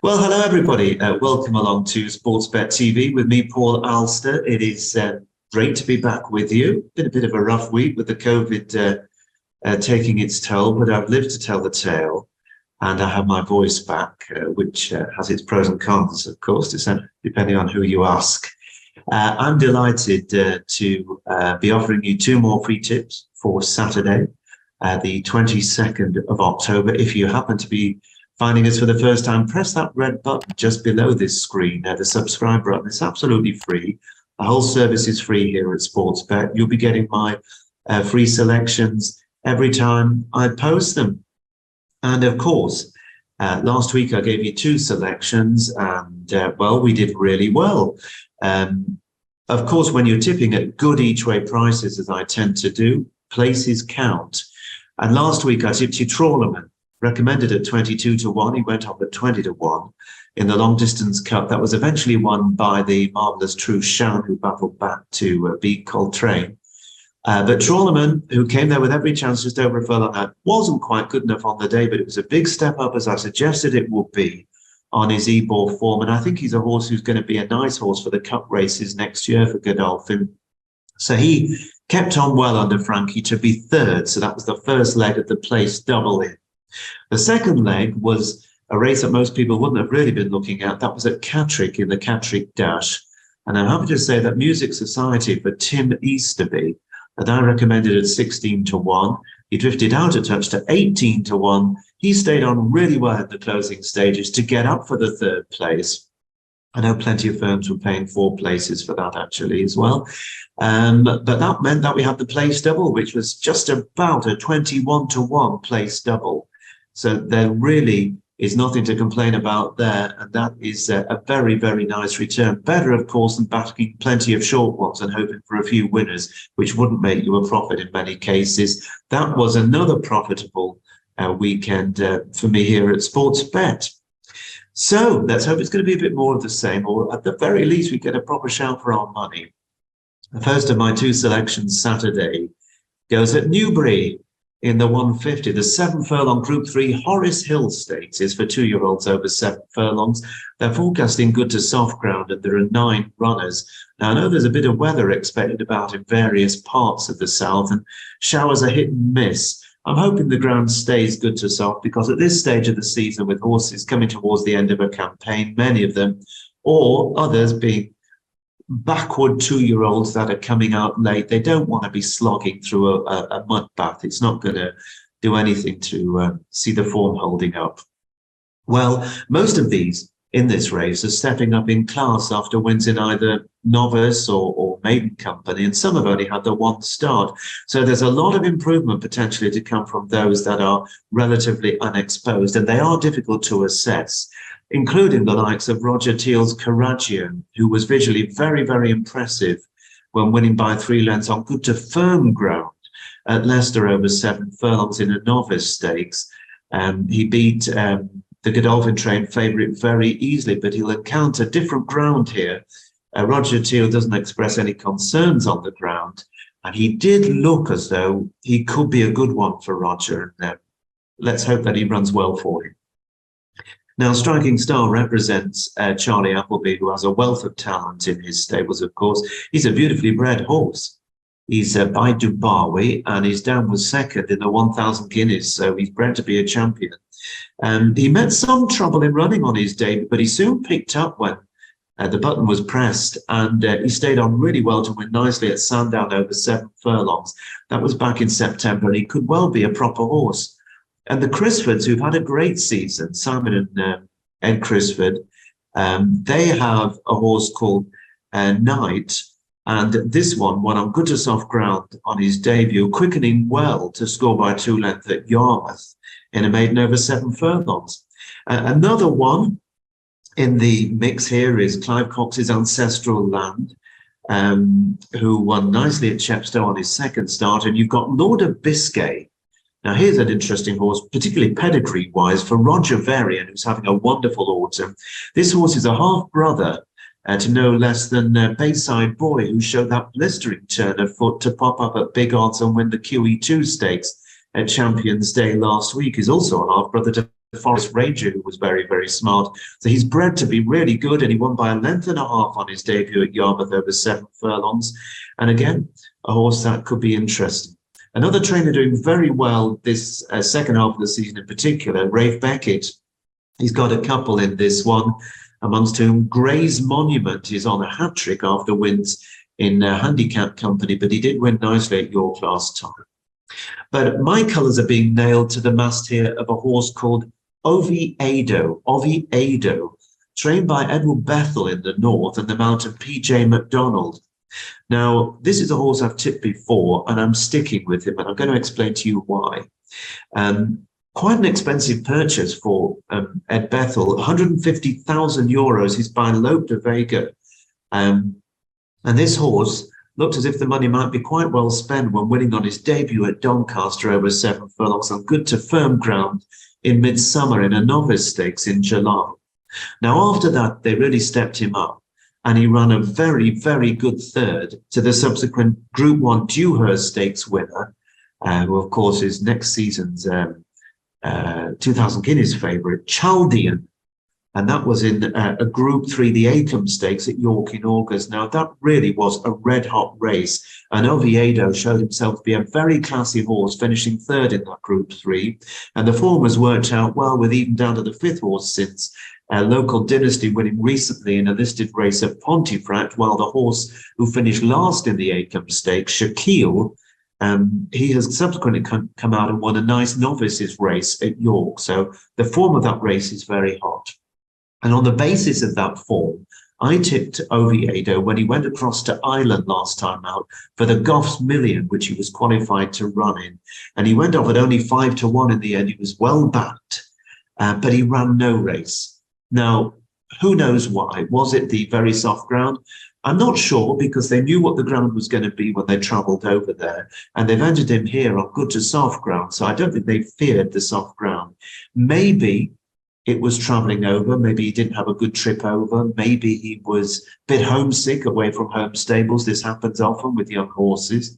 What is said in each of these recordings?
Well, hello everybody. Welcome along to SportsBet TV with me, Paul Alster. It is great to be back with you. Been a bit of a rough week with the COVID taking its toll, but I've lived to tell the tale, and I have my voice back, which has its pros and cons, of course, depending on who you ask. I'm delighted to be offering you two more free tips for Saturday, the 22nd of October. If you happen to be finding us for the first time, press that red button just below this screen, the subscribe button. It's absolutely free. The whole service is free here at SportsBet. You'll be getting my free selections every time I post them. And of course, last week I gave you two selections, and well, we did really well. Of course, when you're tipping at good each way prices, as I tend to do, places count. And last week I tipped you Trawlerman, recommended at 22 to 1. He went up at 20 to 1 in the long distance cup that was eventually won by the marvellous True Shan, who battled back to beat Coltrane. But Trawlerman, who came there with every chance just over a furlong out, wasn't quite good enough on the day, but it was a big step up, as I suggested it would be, on his Ebor form. And I think he's a horse who's going to be a nice horse for the cup races next year for Godolphin. So he kept on well under Frankie to be third. So that was the first leg of the place double in. The second leg was a race that most people wouldn't have really been looking at. That was at Catterick in the Catterick Dash. And I'm happy to say that Music Society for Tim Easterby, that I recommended at 16 to 1. He drifted out a touch to 18 to 1. He stayed on really well in the closing stages to get up for the third place. I know plenty of firms were paying 4 places for that actually as well. But that meant that we had the place double, which was just about a 21 to 1 place double. So there really is nothing to complain about there. And that is a very, very nice return. Better, of course, than backing plenty of short ones and hoping for a few winners, which wouldn't make you a profit in many cases. That was another profitable weekend for me here at SportsBet. So let's hope it's going to be a bit more of the same, or at the very least, we get a proper shout for our money. The first of my two selections Saturday goes at Newbury in the 150. The 7 furlong Group 3 Horace Hill Stakes is for 2-year-olds over 7 furlongs. They're forecasting good to soft ground, and there are 9 runners. Now, I know there's a bit of weather expected about in various parts of the south, and showers are hit and miss. I'm hoping the ground stays good to soft, because at this stage of the season, with horses coming towards the end of a campaign, many of them, or others being backward 2-year-olds that are coming out late, they don't want to be slogging through a mud bath. It's not going to do anything to see the form holding up. Well, most of these in this race are stepping up in class after wins in either novice or maiden company, and some have only had the one start. So there's a lot of improvement potentially to come from those that are relatively unexposed, and they are difficult to assess, including the likes of Roger Teal's Karagian, who was visually very, very impressive when winning by 3 lengths on good to firm ground at Leicester over 7 furlongs in a novice stakes. He beat the Godolphin trained favourite very easily, but he'll encounter different ground here. Roger Teal doesn't express any concerns on the ground, and he did look as though he could be a good one for Roger. And let's hope that he runs well for him. Now, Striking Star represents Charlie Appleby, who has a wealth of talent in his stables, of course. He's a beautifully bred horse. He's by Dubawi, and his dam was second in the 1,000 guineas, so he's bred to be a champion. He met some trouble in running on his debut, but he soon picked up when the button was pressed, and he stayed on really well to win nicely at Sandown over 7 furlongs. That was back in September, and he could well be a proper horse. And the Crisfords, who've had a great season, Simon and Ed Crisford, they have a horse called Knight, and this one won on good to soft ground on his debut, quickening well to score by 2 lengths at Yarmouth in a maiden over 7 furlongs. Another one in the mix here is Clive Cox's Ancestral Land, who won nicely at Chepstow on his second start. And you've got Lord of Biscay. Now, here's an interesting horse, particularly pedigree-wise, for Roger Varian, who's having a wonderful autumn. This horse is a half-brother to no less than Bayside Boy, who showed that blistering turn of foot to pop up at big odds and win the QE2 stakes at Champions Day last week. He's also a half-brother to Forest Ranger, who was very, very smart. So he's bred to be really good, and he won by a length and a half on his debut at Yarmouth over 7 furlongs. And again, a horse that could be interesting. Another trainer doing very well this second half of the season in particular, Rafe Beckett. He's got a couple in this one, amongst whom Gray's Monument is on a hat-trick after wins in handicap company, but he did win nicely at York last time. But my colours are being nailed to the mast here of a horse called Oviedo, trained by Edward Bethel in the north and the mountain PJ MacDonald. Now, this is a horse I've tipped before, and I'm sticking with him, and I'm going to explain to you why. Quite an expensive purchase for Ed Bethel, €150,000. He's by Lope de Vega. And this horse looked as if the money might be quite well spent when winning on his debut at Doncaster over 7 furlongs on good to firm ground in midsummer in a novice stakes in July. Now, after that, they really stepped him up, and he ran a very, very good third to the subsequent Group 1 Dewhurst Stakes winner, who, of course, is next season's 2,000 guineas favourite, Chaldean. And that was in a Group 3, the Acomb Stakes at York in August. Now, that really was a red-hot race. And Oviedo showed himself to be a very classy horse, finishing third in that Group 3. And the form has worked out well, with even down to the 5th horse since Local Dynasty winning recently in a listed race at Pontefract, while the horse who finished last in the Acomb Stakes, Shaquille, he has subsequently come out and won a nice novices race at York. So the form of that race is very hot. And on the basis of that form, I tipped Oviedo when he went across to Ireland last time out for the Goffs Million, which he was qualified to run in. And he went off at only 5-1 in the end. He was well backed, but he ran no race. Now, who knows why? Was it the very soft ground? I'm not sure, because they knew what the ground was going to be when they travelled over there. And they've entered him here on good to soft ground. So I don't think they feared the soft ground. Maybe it was travelling over. Maybe he didn't have a good trip over. Maybe he was a bit homesick away from home stables. This happens often with young horses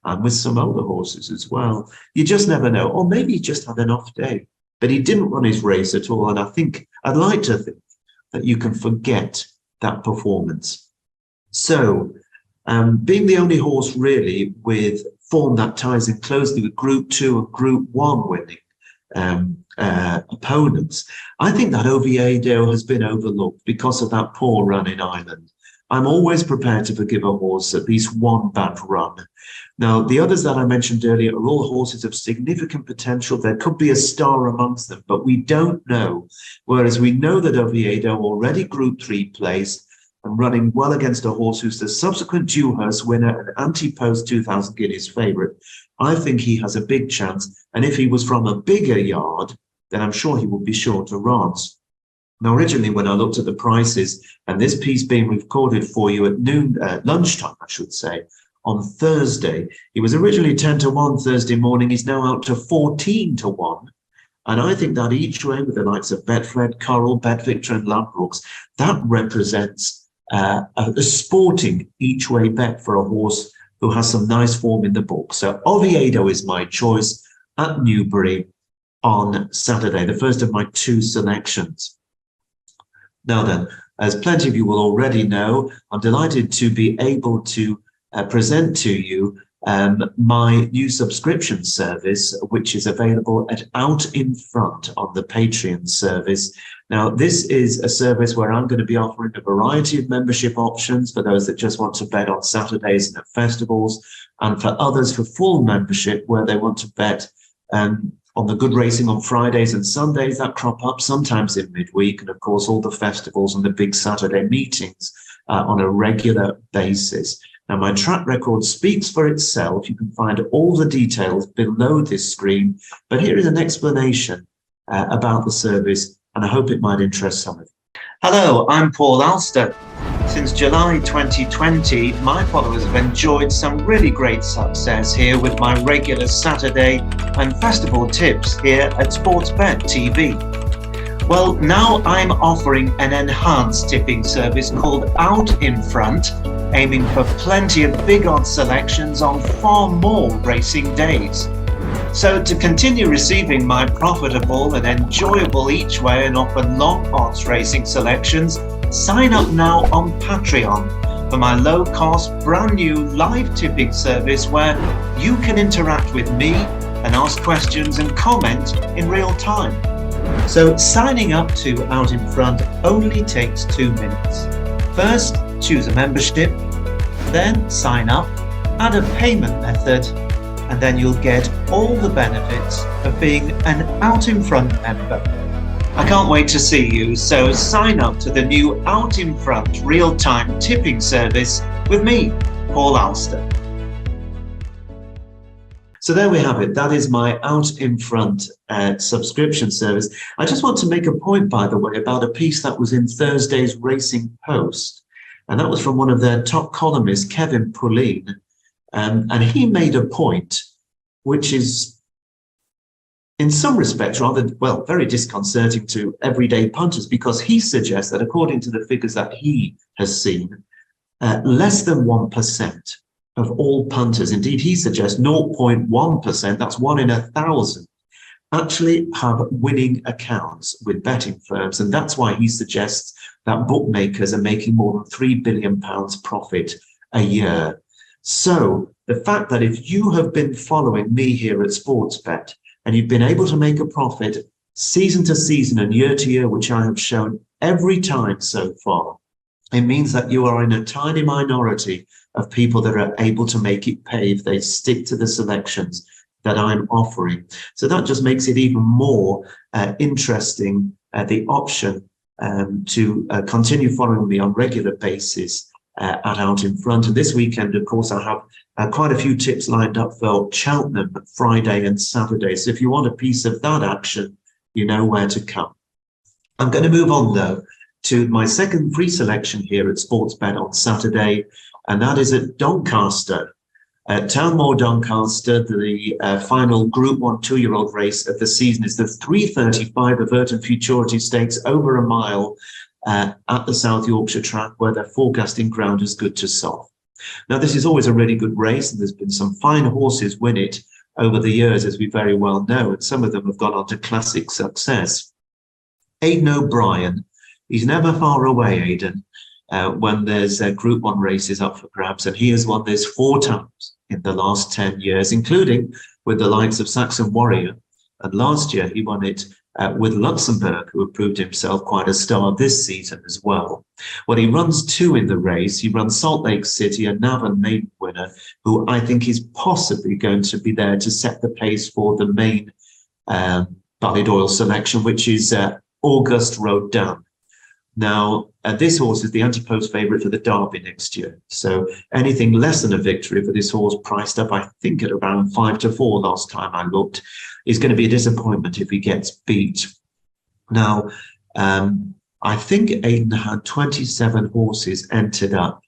and with some older horses as well. You just never know. Or maybe he just had an off day, but he didn't run his race at all. And I'd like to think that you can forget that performance. So being the only horse really with form that ties in closely with Group 2 and Group 1 winning opponents, I think that Oviedo has been overlooked because of that poor run in Ireland. I'm always prepared to forgive a horse at least one bad run. Now, the others that I mentioned earlier are all horses of significant potential. There could be a star amongst them, but we don't know. Whereas we know that Oviedo already Group 3 placed and running well against a horse who's the subsequent Dewhurst winner and anti-post 2,000 guineas favourite. I think he has a big chance. And if he was from a bigger yard, then I'm sure he would be sure to rise. Now, originally, when I looked at the prices, and this piece being recorded for you at lunchtime, I should say, on Thursday, he was originally 10-1 Thursday morning. He's now out to 14-1. And I think that each way, with the likes of Betfred, Coral, BetVictor and Ladbrokes, that represents a sporting each way bet for a horse who has some nice form in the book. So Oviedo is my choice at Newbury on Saturday, the first of my 2 selections. Now then, as plenty of you will already know, I'm delighted to be able to present to you my new subscription service, which is available at Out in Front on the Patreon service. Now, this is a service where I'm going to be offering a variety of membership options for those that just want to bet on Saturdays and at festivals, and for others for full membership where they want to bet on the good racing on Fridays and Sundays that crop up sometimes in midweek, and of course all the festivals and the big Saturday meetings on a regular basis. Now, my track record speaks for itself. You can find all the details below this screen, but here is an explanation about the service, and I hope it might interest some of you. Hello, I'm Paul Alster. Since July 2020, my followers have enjoyed some really great success here with my regular Saturday and festival tips here at SportsBet TV. Well, now I'm offering an enhanced tipping service called Out in Front, aiming for plenty of big odds selections on far more racing days. So to continue receiving my profitable and enjoyable each way and often long odds racing selections, sign up now on Patreon for my low-cost, brand new live tipping service where you can interact with me and ask questions and comment in real time. So signing up to Out in Front only takes 2 minutes. First, choose a membership, then sign up, add a payment method, and then you'll get all the benefits of being an Out in Front member. I can't wait to see you, so sign up to the new Out in Front real-time tipping service with me, Paul Alster. So there we have it. That is my Out in Front subscription service. I just want to make a point, by the way, about a piece that was in Thursday's Racing Post, and that was from one of their top columnists, Kevin Pullein. And he made a point which is, in some respects, rather, well, very disconcerting to everyday punters, because he suggests that according to the figures that he has seen, less than 1% of all punters, indeed he suggests 0.1%, that's 1 in 1,000, actually have winning accounts with betting firms. And that's why he suggests that bookmakers are making more than £3 billion profit a year. So the fact that if you have been following me here at SportsBet and you've been able to make a profit season to season and year to year, which I have shown every time so far, it means that you are in a tiny minority of people that are able to make it pay if they stick to the selections that I'm offering. So that just makes it even more interesting, the option to continue following me on a regular basis at Out in Front. And this weekend, of course, I have quite a few tips lined up for Cheltenham Friday and Saturday. So if you want a piece of that action, you know where to come. I'm going to move on, though, to my second pre-selection here at SportsBet on Saturday, and that is at Doncaster. At Townmoor Doncaster, the final Group 1 2-year-old race of the season is the 3:35 Averton Futurity Stakes, over a mile, at the South Yorkshire track, where they're forecasting ground as good to soft. Now, this is always a really good race, and there's been some fine horses win it over the years, as we very well know, and some of them have gone on to classic success. Aidan O'Brien, he's never far away, Aidan, when there's Group 1 races up for grabs, and he has won this 4 times in the last 10 years, including with the likes of Saxon Warrior, and last year he won it with Luxembourg, who have proved himself quite a star this season as well. Well, he runs 2 in the race. He runs Salt Lake City, a Navan maiden winner, who I think is possibly going to be there to set the pace for the main Ballydoyle selection, which is Auguste Rodin. Now, this horse is the anti-post favourite for the Derby next year. So anything less than a victory for this horse, priced up, I think, at around 5-4 last time I looked, is going to be a disappointment if he gets beat. Now, I think Aidan had 27 horses entered up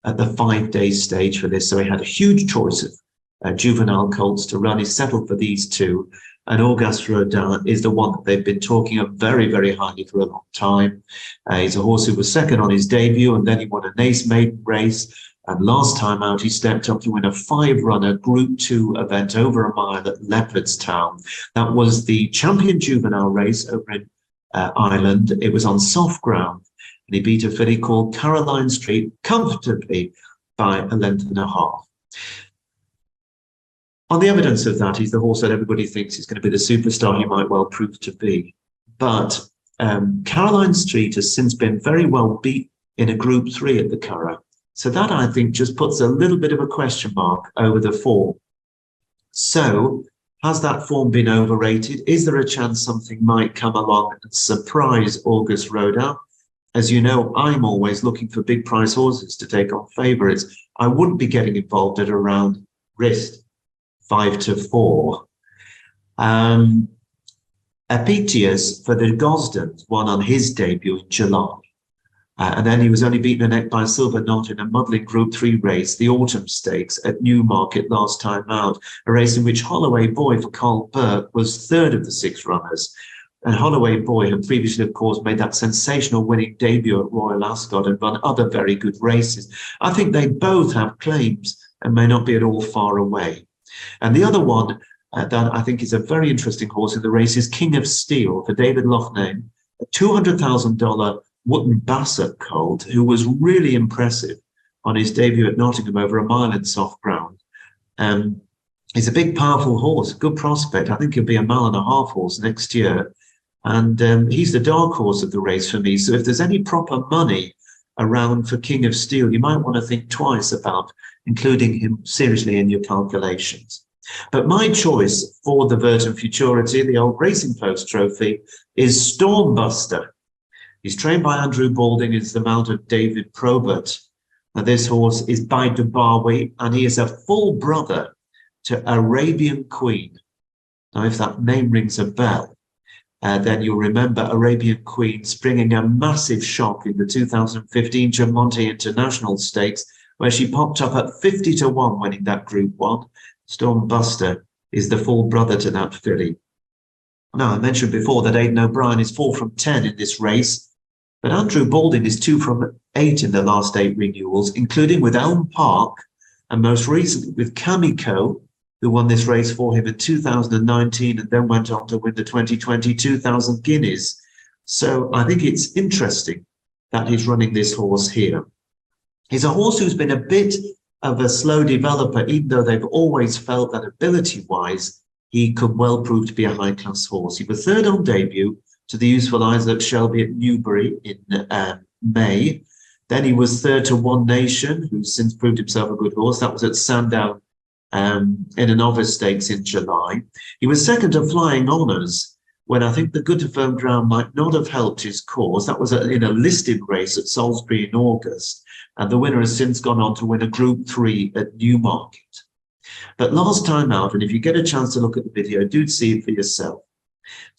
at the 5-day stage for this. So he had a huge choice of juvenile colts to run. He settled for these 2. And Auguste Rodin is the one that they've been talking of very, very highly for a long time. He's a horse who was second on his debut, and then he won a Nace maiden race. And last time out, he stepped up to win a 5-runner Group 2 event over a mile at Leopardstown. That was the champion juvenile race over in Ireland. It was on soft ground, and he beat a filly called Caroline Street comfortably by a length and a half. On the evidence of that, he's the horse that everybody thinks is going to be the superstar he might well prove to be. But Caroline Street has since been very well beat in a Group 3 at the Curragh. So that, I think, just puts a little bit of a question mark over the form. So has that form been overrated? Is there a chance something might come along and surprise Auguste Rodin? As you know, I'm always looking for big price horses to take on favourites. I wouldn't be getting involved at around wrist 5-4. Epictetus for the Gosdens won on his debut in July. And then he was only beaten a neck by Silver Knot in a muddling Group 3 race, the Autumn Stakes at Newmarket last time out, a race in which Holloway Boy for Carl Burke was 3rd of the 6 runners. And Holloway Boy had previously, of course, made that sensational winning debut at Royal Ascot and run other very good races. I think they both have claims and may not be at all far away. And the other one that I think is a very interesting horse in the race is King of Steel for David Loughnane, a $200,000 Wootton Bassett colt who was really impressive on his debut at Nottingham over a mile in soft ground. He's a big, powerful horse, good prospect. I think he'll be a 1.5 mile horse next year. And he's the dark horse of the race for me. So if there's any proper money around for King of Steel, you might want to think twice about including him seriously in your calculations. But my choice for the Virgin Futurity, the old Racing Post Trophy, is Stormbuster. He's trained by Andrew Balding. It's the mount of David Probert. Now, this horse is by Dubawi, and he is a full brother to Arabian Queen. Now, if that name rings a bell, then you'll remember Arabian Queen springing a massive shock in the 2015 Tremonti International Stakes, where she popped up at 50-1 winning that Group 1. Stormbuster is the full brother to that filly. Now, I mentioned before that Aidan O'Brien is 4 from 10 in this race, but Andrew Balding is 2 from 8 in the last 8 renewals, including with Elm Park and most recently with Kamiko, who won this race for him in 2019 and then went on to win the 2020 2,000 Guineas. So I think it's interesting that he's running this horse here. He's a horse who's been a bit of a slow developer, even though they've always felt that ability-wise, he could well prove to be a high-class horse. He was 3rd on debut to the useful Isaac Shelby at Newbury in May. Then he was 3rd to One Nation, who's since proved himself a good horse. That was at Sandown in a novice stakes in July. He was 2nd to Flying Honours, when I think the good to firm ground might not have helped his cause. That was in a listed race at Salisbury in August. And the winner has since gone on to win a Group 3 at Newmarket. But last time out, and if you get a chance to look at the video, do see it for yourself.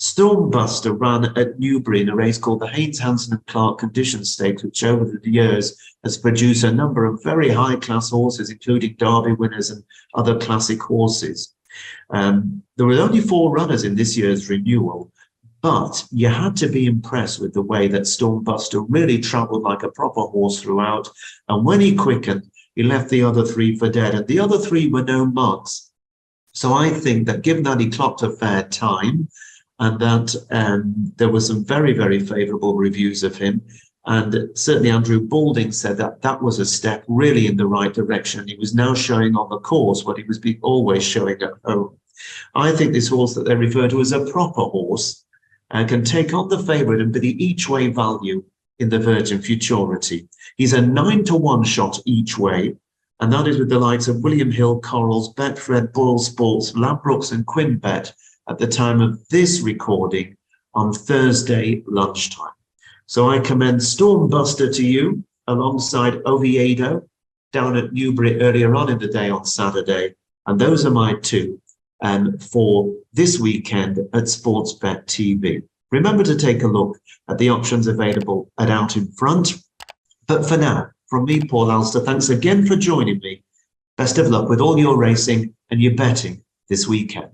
Stormbuster ran at Newbury in a race called the Haynes, Hanson and Clark Condition Stakes, which over the years has produced a number of very high-class horses, including Derby winners and other classic horses. There were only 4 runners in this year's renewal, but you had to be impressed with the way that Stormbuster really travelled like a proper horse throughout. And when he quickened, he left the other 3 for dead. And the other 3 were no mugs. So I think that given that he clocked a fair time and that there were some very, very favourable reviews of him, and certainly Andrew Balding said that that was a step really in the right direction. He was now showing on the course what he was always showing at home. I think this horse that they refer to as a proper horse can take on the favourite and be the each-way value in the Virgin Futurity. He's a 9-1 shot each way, and that is with the likes of William Hill, Corals, Betfred, Boyle Sports, Ladbrokes and Quinbet at the time of this recording on Thursday lunchtime. So I commend Stormbuster to you alongside Oviedo down at Newbury earlier on in the day on Saturday. And those are my 2 for this weekend at SportsBet TV. Remember to take a look at the options available at Out in Front. But for now, from me, Paul Alster, thanks again for joining me. Best of luck with all your racing and your betting this weekend.